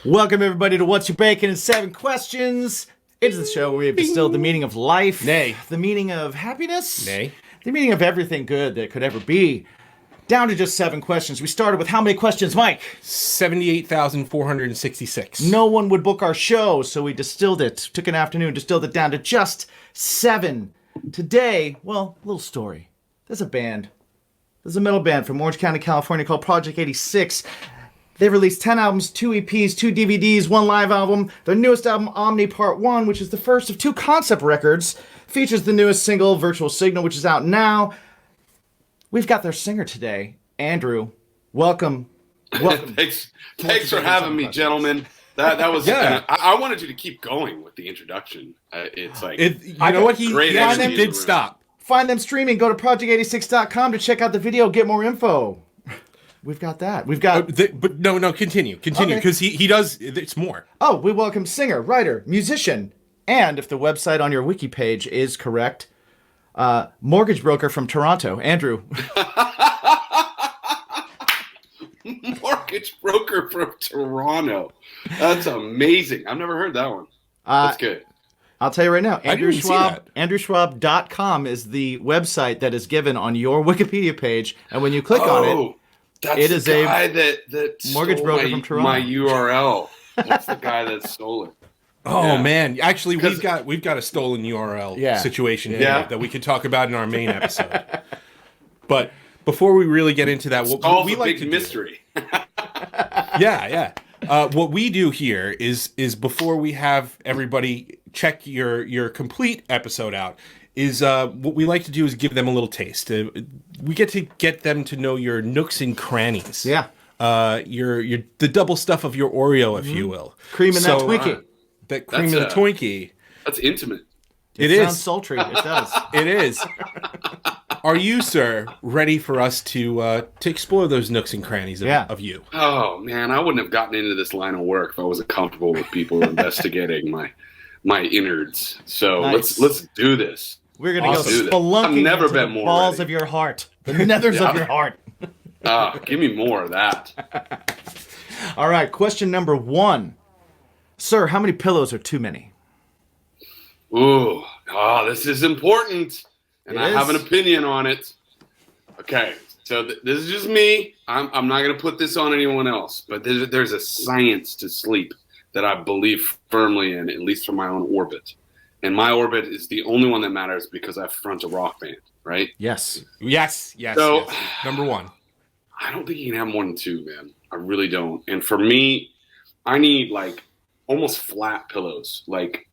Welcome, everybody, to What's Your Bacon in 7 Questions. It is the show where we have distilled the meaning of life. Nay. The meaning of happiness. Nay. The meaning of everything good that could ever be. Down to just 7 questions. We started with how many questions, Mike? 78,466. No one would book our show, so we distilled it. Took an afternoon, distilled it down to just 7. Today, well, a little story. There's a band. There's a metal band from Orange County, California called Project 86. They've released 10 albums, 2 EPs, 2 DVDs, 1 live album. Their newest album, Omni Part 1, which is the first of 2 concept records, features the newest single, Virtual Signal, which is out now. We've got their singer today, Andrew. Welcome. Thanks for having me, gentlemen. That was yeah. I wanted you to keep going with the introduction. It's like You know what? He actually did stop. Find them streaming. Go to project86.com to check out the video, get more info. We've got that. We've got... but no, continue, because he does, it's more. Oh, we welcome singer, writer, musician, and if the website on your wiki page is correct, mortgage broker from Toronto, Andrew. Mortgage broker from Toronto. That's amazing. I've never heard that one. That's good. I'll tell you right now, Andrew didn't see Schwab, that. AndrewSchwab.com is the website that is given on your Wikipedia page, and when you click on it, that's it is the guy a that mortgage stole broker from Toronto. my URL. That's the guy that stole it. Oh Yeah. man, actually we've got a stolen URL situation here that we could talk about in our main episode. But before we really get into that, what we like big to mystery. What we do here is before we have everybody check your complete episode out, is what we like to do is give them a little taste. We get to get them to know your nooks and crannies. Yeah. Your the double stuff of your Oreo, if you will. Cream in that Twinkie. That cream in the Twinkie. That's intimate. It sounds sultry. It does. It is. Are you, sir, ready for us to explore those nooks and crannies of you? Oh man, I wouldn't have gotten into this line of work if I wasn't comfortable with people investigating my innards. So Nice. let's do this. We're going to go Awesome. spelunking I've never into been the more balls ready. of your heart. The nethers of your heart. Give me more of that. All right, question number 1. Sir, how many pillows are too many? Ooh, this is important, and I have an opinion on it. Okay, so this is just me. I'm not going to put this on anyone else, but there's a science to sleep that I believe firmly in, at least for my own orbit. And my orbit is the only one that matters because I front a rock band, right? Yes. Yes. So- Number 1. I don't think you can have more than 2, man. I really don't. And for me, I need like almost flat pillows, like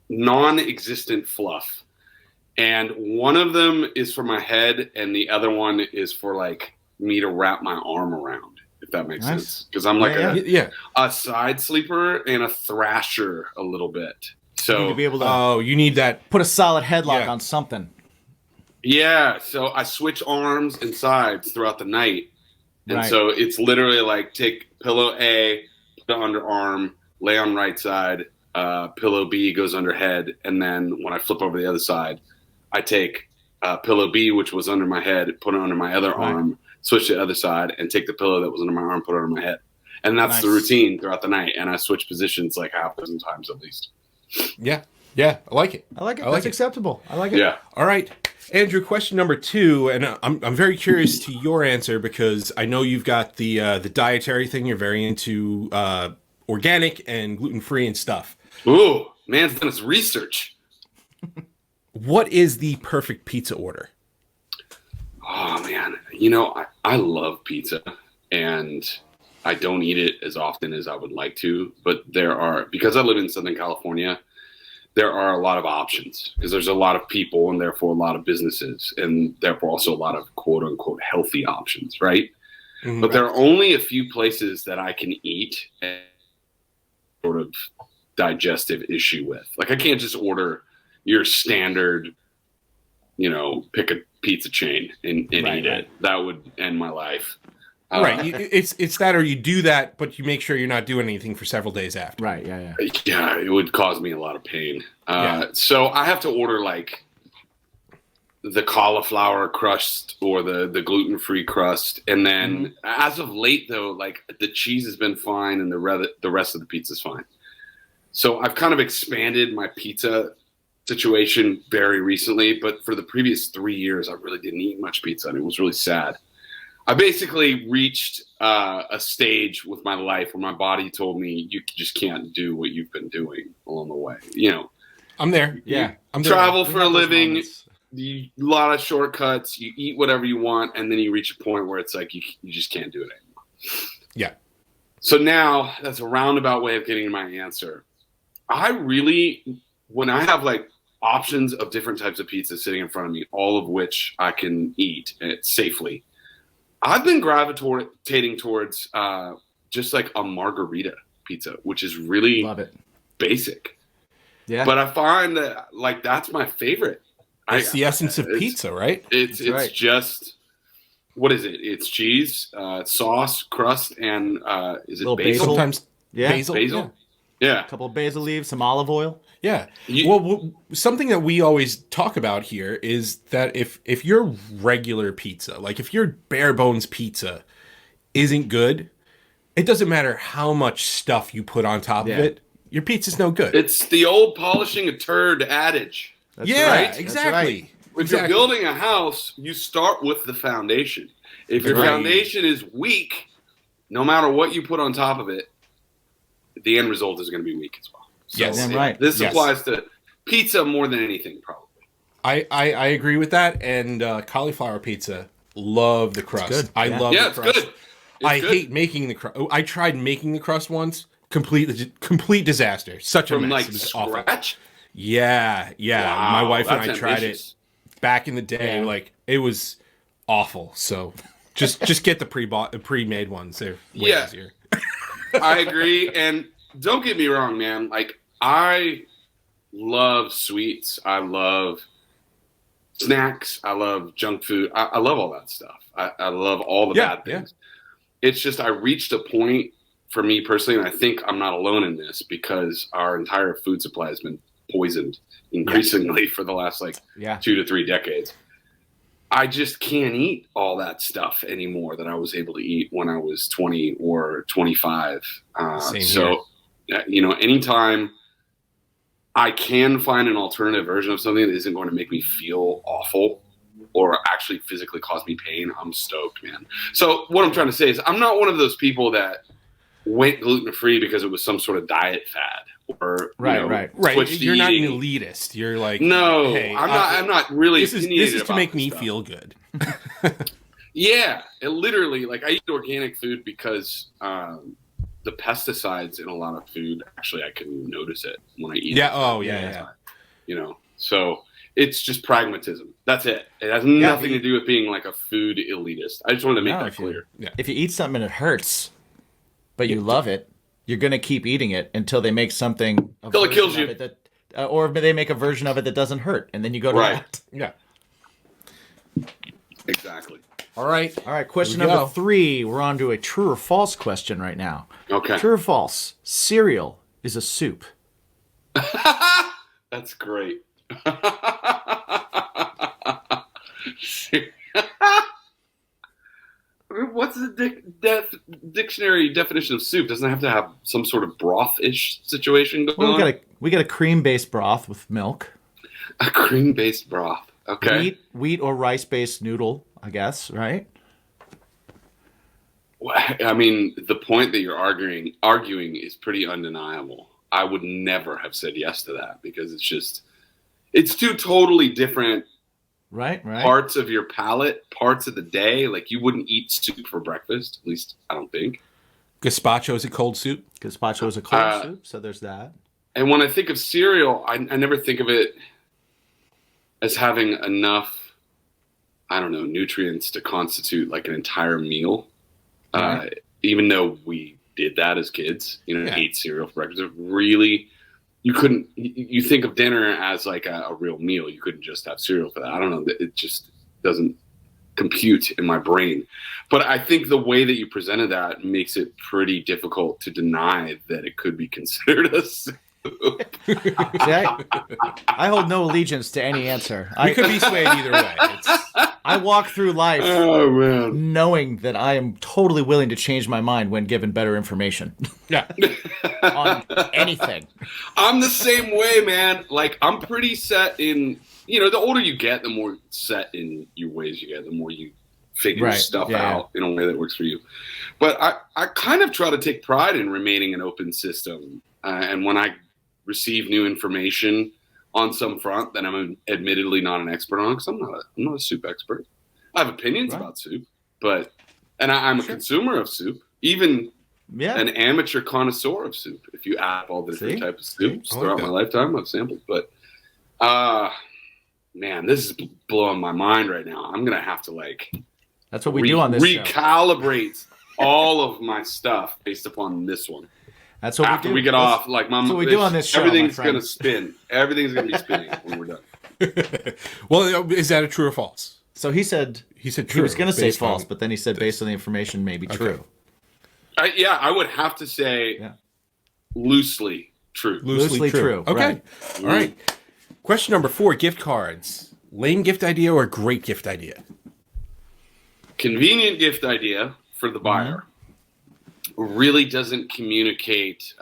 non-existent fluff. And one of them is for my head, and the other one is for like me to wrap my arm around, if that makes sense. Because I'm like a side sleeper and a thrasher a little bit. You need So to be able to You need that. put a solid headlock Yeah. on something. yeah, so I switch arms and sides throughout the night. And Right. so it's literally like take pillow A, put it under arm, lay on right side, pillow B goes under head, and then when I flip over the other side, I take pillow B, which was under my head, put it under my other arm, switch to the other side, and take the pillow that was under my arm, put it under my head. And that's the routine throughout the night, and I switch positions like half a dozen times at least. Yeah, I like it. I like it. I like That's it. acceptable. I like it. Yeah. All right, Andrew. Question number 2, and I'm very curious to your answer because I know you've got the dietary thing. You're very into organic and gluten-free and stuff. Ooh, man's done his research. What is the perfect pizza order? Oh, man. I love pizza, and I don't eat it as often as I would like to, but because I live in Southern California, there are a lot of options because there's a lot of people and therefore a lot of businesses and therefore also a lot of quote unquote healthy options, right? Mm-hmm. But there are only a few places that I can eat and sort of digestive issue with. Like I can't just order your standard, pick a pizza chain and eat it. That would end my life. Right. It's that, or you do that, but you make sure you're not doing anything for several days after. Right. Yeah. Yeah, it would cause me a lot of pain. So I have to order like the cauliflower crust or the gluten-free crust. And then as of late, though, like the cheese has been fine and the rest of the pizza is fine. So I've kind of expanded my pizza situation very recently, but for the previous 3 years, I really didn't eat much pizza, and it was really sad. I basically reached a stage with my life where my body told me you just can't do what you've been doing along the way. You know, I'm there. Yeah. I'm travel there. for a living, a lot of shortcuts, you eat whatever you want, and then you reach a point where it's like you just can't do it anymore. Yeah. So now that's a roundabout way of getting my answer. I really, when I have like options of different types of pizza sitting in front of me, all of which I can eat safely, I've been gravitating towards just like a margarita pizza, which is really Love it. basic. Yeah. But I find that like that's my favorite. It's the essence of pizza, right? It's right. just, what is it? It's cheese, sauce, crust, and is it Little basil? Sometimes Yeah. basil. Basil? Yeah. A couple of basil leaves, some olive oil. Yeah. You- Well, something that we always talk about here is that if your regular pizza, like if your bare bones pizza isn't good, it doesn't matter how much stuff you put on top of it, your pizza's no good. It's the old polishing a turd adage. That's yeah, right. That's exactly. If you're building a house, you start with the foundation. If your Right. foundation is weak, no matter what you put on top of it, the end result is going to be weak as well. So Yes. Damn right. This Yes. applies to pizza more than anything, probably. I agree with that. And cauliflower pizza, love the crust. good. I Yeah. love Yeah, the it's crust. good. I hate making the crust. I tried making the crust once. Complete disaster. Such a From mess. like It was awful. scratch. Yeah. Wow, My wife and I that's tried ambitious. it back in the day. Yeah. Like it was awful. So just get the pre-made ones. They're way Yeah. easier. I agree. And don't get me wrong, man. Like, I love sweets. I love snacks. I love junk food. I love all that stuff. I love all the bad things. It's just I reached a point for me personally, and I think I'm not alone in this, because our entire food supply has been poisoned increasingly for the last 2 to 3 decades. I just can't eat all that stuff anymore that I was able to eat when I was 20 or 25. So, anytime I can find an alternative version of something that isn't going to make me feel awful or actually physically cause me pain, I'm stoked, man. So what I'm trying to say is I'm not one of those people that went gluten-free because it was some sort of diet fad or Right. switched to You're not an eating. elitist. You're like, No, hey, I'm not really. This is opinionated to about make this me stuff. feel good. Yeah, it literally, like, I eat organic food because the pesticides in a lot of food, actually, I can notice it when I eat Yeah. it. Oh, yeah. So it's just pragmatism. That's it. It has nothing to do with being like a food elitist. I just wanted to make that clear. If you eat something and it hurts, but you love it, you're gonna keep eating it until they make something Until it kills you. or they make a version of it that doesn't hurt, and then you go to that. Yeah. Exactly. All right. All right, question Here we number go. 3. We're on to a true or false question right now. Okay. True or false? Cereal is a soup. That's great. What's the dictionary definition of soup? Doesn't it have to have some sort of broth-ish situation going Well, on? we got a cream-based broth with milk. A cream-based broth. Okay. Wheat or rice-based noodle, I guess, right? I mean, the point that you're arguing is pretty undeniable. I would never have said yes to that because it's two totally different Right. parts of your palate, parts of the day. Like, you wouldn't eat soup for breakfast, at least I don't think. Gazpacho is a cold soup. Gazpacho is a cold soup, so there's that. And when I think of cereal, I never think of it as having enough, I don't know, nutrients to constitute like an entire meal. Right. Even though we did that as kids, Yeah. ate cereal for breakfast. It really, you couldn't, you think of dinner as like a real meal. You couldn't just have cereal for that. I don't know. It just doesn't compute in my brain. But I think the way that you presented that makes it pretty difficult to deny that it could be considered See, I hold no allegiance to any answer. We could be swayed either way. I walk through life Oh man. knowing that I am totally willing to change my mind when given better information Yeah. on anything. I'm the same way, man. Like, I'm pretty set in, the older you get, the more set in your ways you get, the more you figure Right. stuff Yeah, out in a way that works for you. But I kind of try to take pride in remaining an open system. And when I receive new information on some front that I'm admittedly not an expert on, because I'm not a soup expert. I have opinions about soup, and I'm a consumer of soup, even an amateur connoisseur of soup. If you add all the different types of soups throughout my lifetime, I've sampled. But man, this is blowing my mind right now. I'm gonna have to That's what we do on this show. Recalibrate all of my stuff based upon this one. That's what After we do. we get off, like That's what we do on this show. Everything's gonna spin. Everything's gonna be spinning when we're done. Well, is that a true or false? So he said He said he true. was going to say based false, on but then he said based on the information, maybe true. I would have to say loosely true. Loosely true. Okay. Right. All right. Question number 4, gift cards. Lame gift idea or great gift idea? Convenient gift idea for the buyer. Really doesn't communicate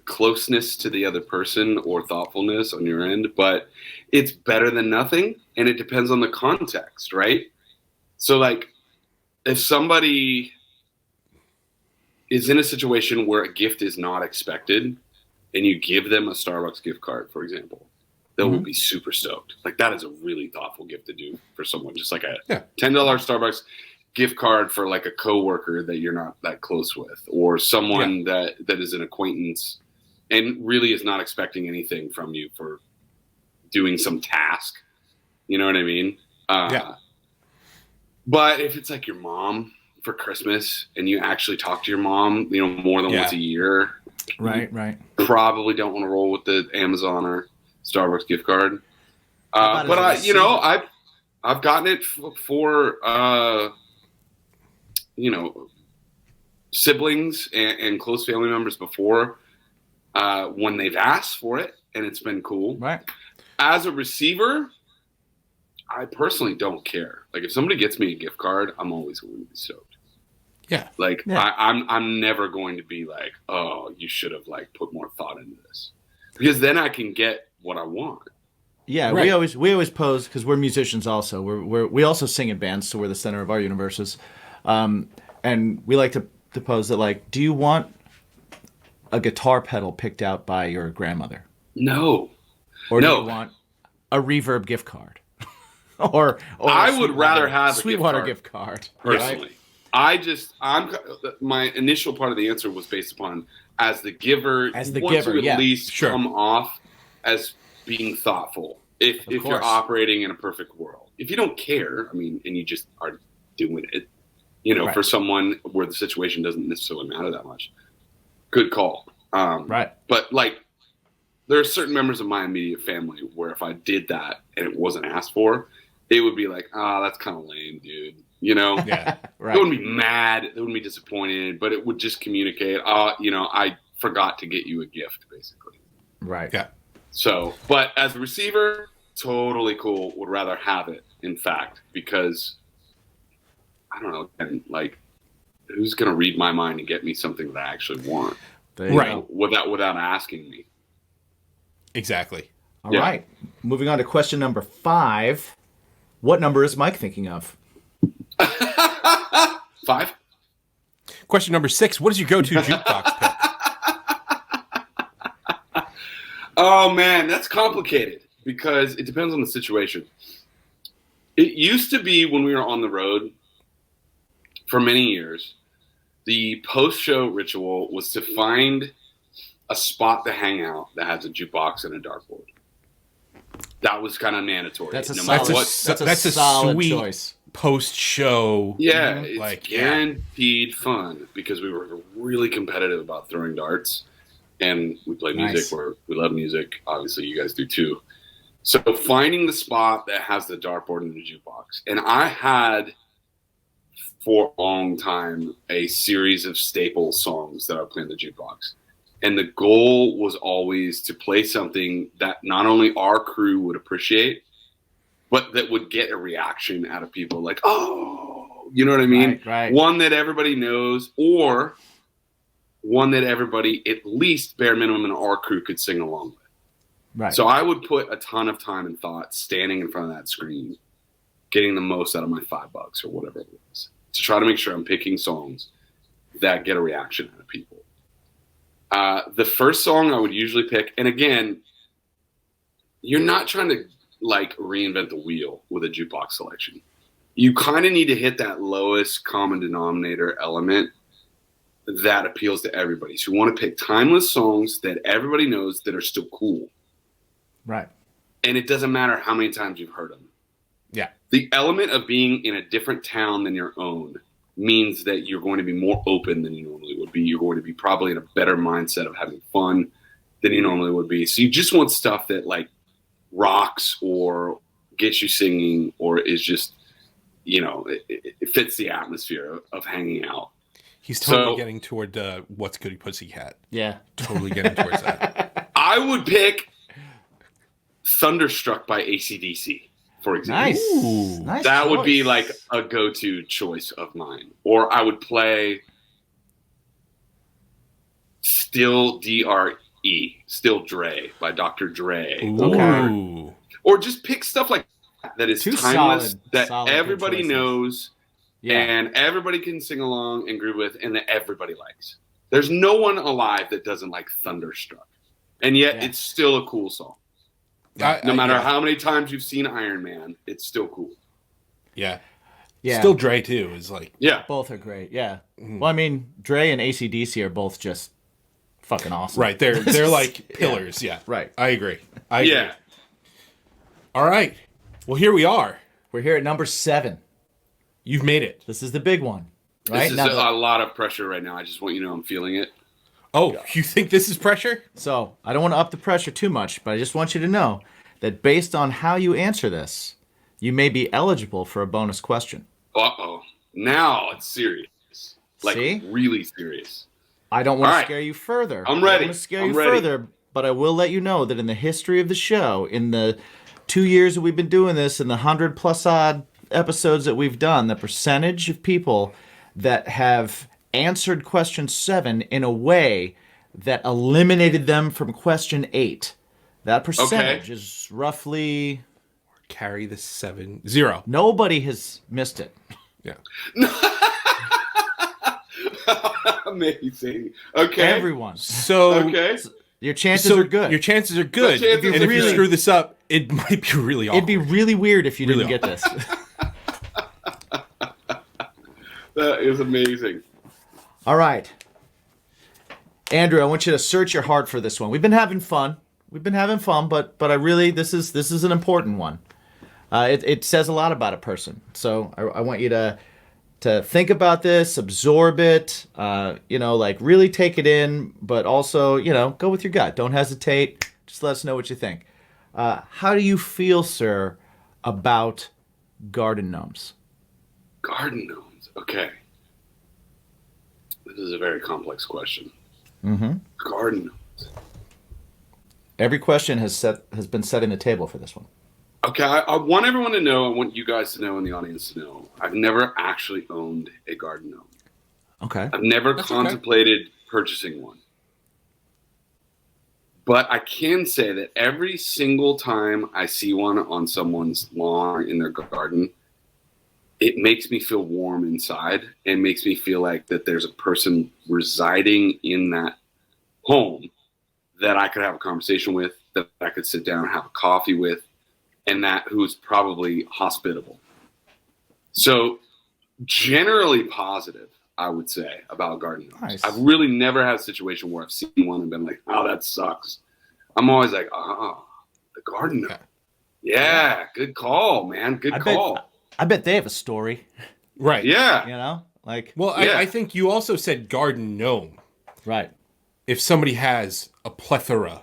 closeness to the other person or thoughtfulness on your end, but it's better than nothing, and it depends on the context, right? So, like, if somebody is in a situation where a gift is not expected, and you give them a Starbucks gift card, for example, they will be super stoked. Like, that is a really thoughtful gift to do for someone, just like a $10 Starbucks gift card for like a coworker that you're not that close with, or someone that is an acquaintance and really is not expecting anything from you for doing some task. You know what I mean? But if it's like your mom for Christmas and you actually talk to your mom, more than once a year, Right. probably don't want to roll with the Amazon or Starbucks gift card. about But as I've gotten it for siblings and close family members before when they've asked for it, and it's been cool. Right. As a receiver, I personally don't care. Like, if somebody gets me a gift card, I'm always going to be stoked. Yeah. Like, I'm never going to be like, oh, you should have put more thought into this, because then I can get what I want. Yeah, Right. we always pose, because we're musicians also. We also sing in bands, so we're the center of our universes. And we like to pose that, do you want a guitar pedal picked out by your grandmother? No. Or do you want a Reverb gift card? or I would rather have a Sweetwater gift card. Personally. Right? My initial part of the answer was based upon as the giver, As the want giver, to at least Sure. come off as being thoughtful. If you're course. operating in a perfect world. If you don't care, and you just are doing it, Right. for someone where the situation doesn't necessarily matter that much, good call. Right. But there are certain members of my immediate family where if I did that and it wasn't asked for, it would be like, that's kind of lame, dude. Yeah. Right. They wouldn't be mad. They wouldn't be disappointed, but it would just communicate, I forgot to get you a gift, basically. Right. Yeah. So, but as a receiver, totally cool. Would rather have it, in fact, because I don't know, and who's going to read my mind and get me something that I actually want? There you Right. go. Without asking me. Exactly. All right. Moving on to question number 5. What number is Mike thinking of? 5? Question number 6, what is your go-to jukebox pick? Oh man, that's complicated because it depends on the situation. It used to be when we were on the road for many years, the post-show ritual was to find a spot to hang out that has a jukebox and a dartboard. That was kind of mandatory. That's a no solid, matter what. that's a solid sweet choice. Post-show. Yeah, it's guaranteed fun because we were really competitive about throwing darts, and we play music. Nice. We love music. Obviously, you guys do too. So finding the spot that has the dartboard and the jukebox, and I had for a long time a series of staple songs that I would play in the jukebox. And the goal was always to play something that not only our crew would appreciate, but that would get a reaction out of people like, oh, you know what I mean? Right. One that everybody knows, or one that everybody, at least bare minimum in our crew, could sing along with. Right. So I would put a ton of time and thought standing in front of that screen, getting the most out of my $5 or whatever it was, to try to make sure I'm picking songs that get a reaction out of people. The first song I would usually pick, and again, you're not trying to like reinvent the wheel with a jukebox selection. You kind of need to hit that lowest common denominator element that appeals to everybody. So you want to pick timeless songs that everybody knows that are still cool. Right. And it doesn't matter how many times you've heard them. Yeah. The element of being in a different town than your own means that you're going to be more open than you normally would be. You're going to be probably in a better mindset of having fun than you normally would be. So you just want stuff that like rocks or gets you singing or is just, you know, it fits the atmosphere of hanging out. He's totally getting toward What's Goody Pussycat. Yeah. Totally getting towards that. I would pick Thunderstruck by AC/DC. For example, Nice. Ooh. Nice that choice. would be like a go-to choice of mine. Or I would play Still DRE, Still Dre by Dr. Dre. Ooh. Or just pick stuff like that is Two timeless, that solid good everybody choices. knows Yeah. and everybody can sing along and groove with and that everybody likes. There's no one alive that doesn't like Thunderstruck. And yet Yeah. it's still a cool song. No matter how many times you've seen Iron Man, it's still cool. Yeah. Yeah. Still Dre, too, is like... Yeah. Both are great. Yeah. Well, I mean, Dre and AC/DC are both just fucking awesome. Right. They're like pillars. Yeah. Right. I agree. I agree. Yeah. All right. Well, here we are. We're here at number 7. You've made it. This is the big one. Right? This is Now a lot of pressure right now. I just want you to know I'm feeling it. Oh, you think this is pressure? So I don't want to up the pressure too much, but I just want you to know that based on how you answer this, you may be eligible for a bonus question. Uh-oh. Now it's serious. Like, See? really serious. I don't want All to right. scare you further. I'm I don't ready. want to scare I'm you ready. further, but I will let you know that in the history of the show, in the 2 years that we've been doing this, in the 100+ odd episodes that we've done, the percentage of people that have answered question 7 in a way that eliminated them from question 8, that percentage is roughly... Carry the 7-0. Nobody has missed it. Yeah. Amazing. Okay. Everyone. So... Okay. Your chances are good. Your chances are good. The chances And are if you really- screw this up, it might be really awkward. It'd be really weird if you Really didn't get this. That is amazing. All right. Andrew, I want you to search your heart for this one. We've been having fun. But I really, this is an important one. It says a lot about a person. So I want you to think about this, absorb it, like really take it in, but also, go with your gut. Don't hesitate. Just let us know what you think. How do you feel, sir, about garden gnomes? Garden gnomes. Okay. This is a very complex question. Mm-hmm. Garden gnomes. Every question has been setting the table for this one. Okay, I want everyone to know, I want you guys to know and the audience to know, I've never actually owned a garden gnome. Okay. I've never That's contemplated purchasing one. But I can say that every single time I see one on someone's lawn or in their garden, it makes me feel warm inside and makes me feel like that there's a person residing in that home that I could have a conversation with, that I could sit down and have a coffee with, and that who's probably hospitable. So generally positive, I would say, about garden gnomes. Nice. I've really never had a situation where I've seen one and been like, oh, that sucks. I'm always like, oh, the garden gnome. Yeah, good call, man. Good call. I bet they have a story. Right. Yeah. Well, Yeah. I think you also said garden gnome. Right. If somebody has a plethora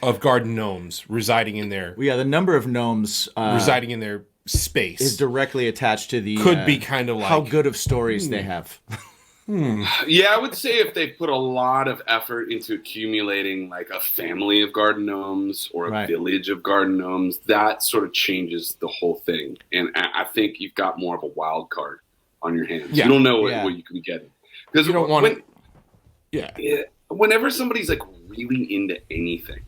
of garden gnomes residing in their Well, yeah, the number of gnomes residing in their space is directly attached to the could be kind of like how good of stories they have. Yeah, I would say if they put a lot of effort into accumulating like a family of garden gnomes or a Right. village of garden gnomes, that sort of changes the whole thing. And I think you've got more of a wild card on your hands. Yeah. You don't know Yeah. what you can be getting. Because You don't want it. Yeah. whenever somebody's like really into anything,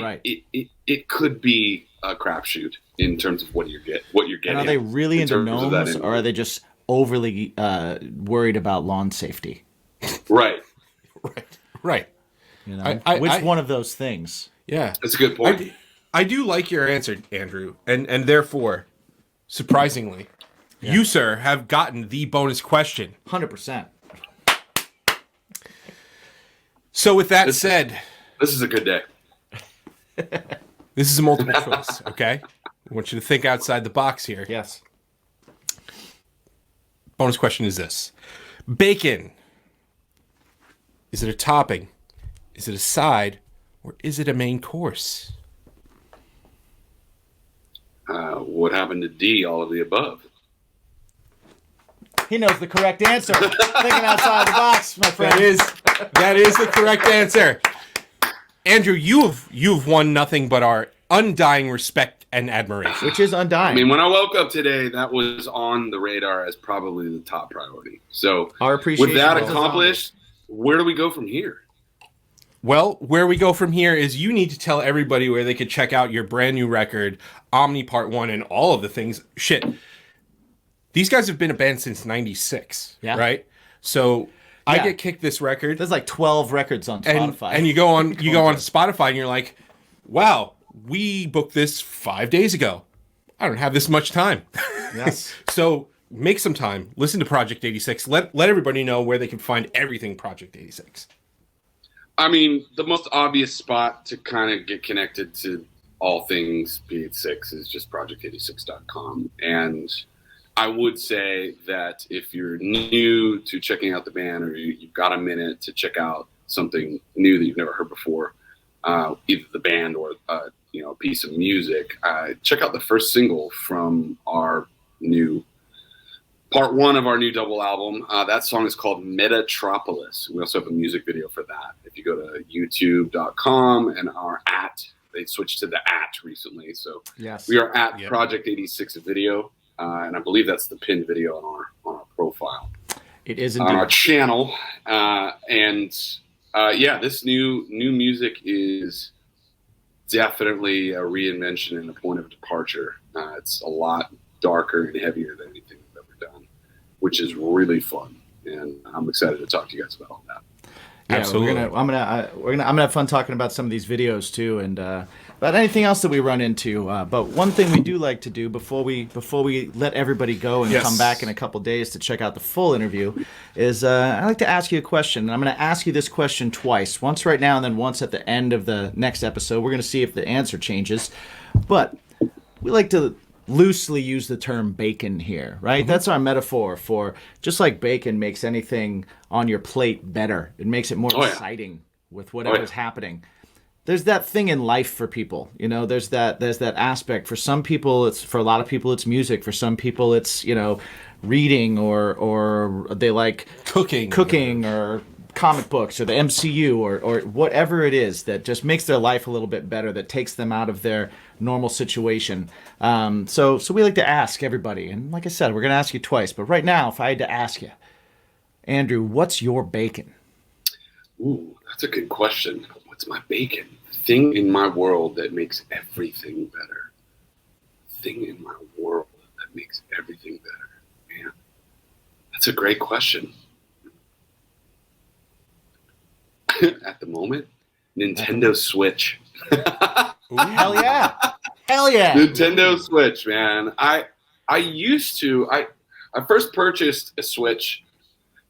Right. it could be a crapshoot in terms of what you're getting. And are they really in into terms of that gnomes, or are they just overly worried about lawn safety? Right. Right. You know, I- which I- one of those things? Yeah. That's a good point. I do like your answer, Andrew, and therefore, surprisingly, you, sir, have gotten the bonus question. 100%. So with that said, This is a good day. this is a multiple choice, okay? I want you to think outside the box here. Yes. Bonus question is this. Bacon. Is it a topping? Is it a side? Or is it a main course? What happened to D? All of the above. He knows the correct answer. Thinking outside the box, my friend. That is the correct answer. Andrew, you've won nothing but our undying respect and admiration. Which is undying. I mean, when I woke up today, that was on the radar as probably the top priority. So, Our appreciation with that goes on. accomplished, where do we go from here? Well, where we go from here is you need to tell everybody where they could check out your brand new record, Omni Part 1, and all of the things. Shit. These guys have been a band since 96, Yeah. right? So I Yeah. get kicked this record. There's like 12 records on and, Spotify. and you go on Spotify and you're like, wow, we booked this 5 days ago. I don't have this much time. Yes. So make some time. Listen to Project 86. Let everybody know where they can find everything Project 86. I mean, the most obvious spot to kind of get connected to all things P86 is just project86.com. And I would say that if you're new to checking out the band, or you've got a minute to check out something new that you've never heard before, either the band or a piece of music, check out the first single from our new part 1 of our new double album. That song is called Metatropolis. We also have a music video for that. If you go to youtube.com and they switched to the @ recently. So Yes. we are at Project 86 video. And I believe that's the pinned video on our profile. It is On our indeed. channel. This new music is definitely a reinvention and a point of departure. It's a lot darker and heavier than anything we've ever done, which is really fun. And I'm excited to talk to you guys about all that. Yeah, Absolutely. I'm gonna have fun talking about some of these videos too, and about anything else that we run into. But one thing we do like to do before we let everybody go and Yes. come back in a couple days to check out the full interview is I like to ask you a question. And I'm going to ask you this question twice, once right now and then once at the end of the next episode. We're going to see if the answer changes, but we like to loosely use the term bacon here, right? That's our metaphor for just like bacon makes anything on your plate better. It makes it more exciting with whatever's happening. There's that thing in life for people, there's that aspect. For some people, for a lot of people, it's music. For some people, it's, reading or they like cooking or comic books or the MCU or whatever it is that just makes their life a little bit better, that takes them out of their normal situation. So we like to ask everybody, and like I said, we're going to ask you twice, but right now, if I had to ask you, Andrew, what's your bacon? Ooh, that's a good question. What's my bacon? Thing in my world that makes everything better. Thing in my world that makes everything better. Man, that's a great question. At the moment, Nintendo Switch. Hell yeah. Hell yeah. Nintendo Switch, man. I first purchased a Switch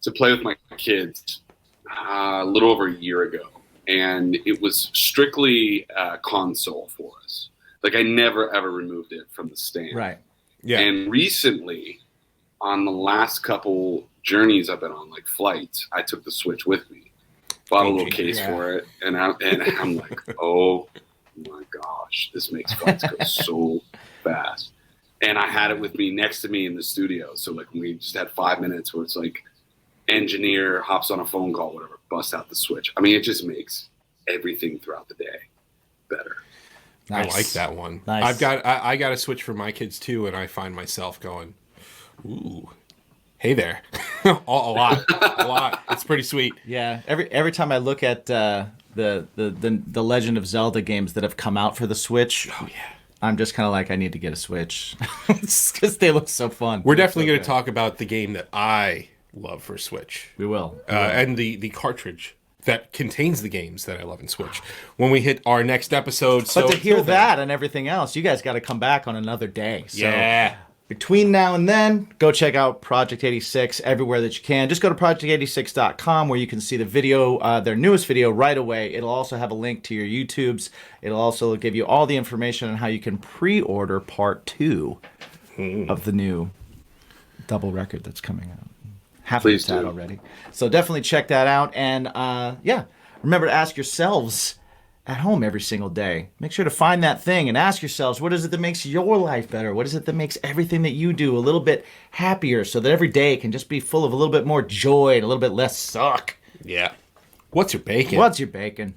to play with my kids a little over a year ago. And it was strictly a console for us. Like, I never, ever removed it from the stand. Right. Yeah. And recently, on the last couple journeys I've been on, like flights, I took the Switch with me. Bought a little case for it. And I'm like, oh my gosh, this makes flights go so fast. And I had it with me next to me in the studio. So, like, we just had 5 minutes where it's like, engineer hops on a phone call, whatever, busts out the switch. I mean, it just makes everything throughout the day better. Nice. I like that one. Nice. I got a switch for my kids too, and I find myself going, ooh, hey there. a lot. It's pretty sweet. Yeah. Every time I look at the Legend of Zelda games that have come out for the Switch, Oh yeah. I'm just kind of like, I need to get a Switch because they look so fun. We're definitely going to good. talk about the game that I love for Switch. We will. And the cartridge that contains the games that I love in Switch when we hit our next episode. But to hear that and everything else, you guys got to come back on another day. So Yeah. between now and then, go check out Project 86 everywhere that you can. Just go to project86.com where you can see the video, their newest video right away. It'll also have a link to your YouTubes. It'll also give you all the information on how you can pre-order part 2 of the new double record that's coming out. Half of it's out already. So definitely check that out. And remember to ask yourselves at home every single day. Make sure to find that thing and ask yourselves, what is it that makes your life better? What is it that makes everything that you do a little bit happier so that every day can just be full of a little bit more joy and a little bit less suck? Yeah. What's your bacon? What's your bacon?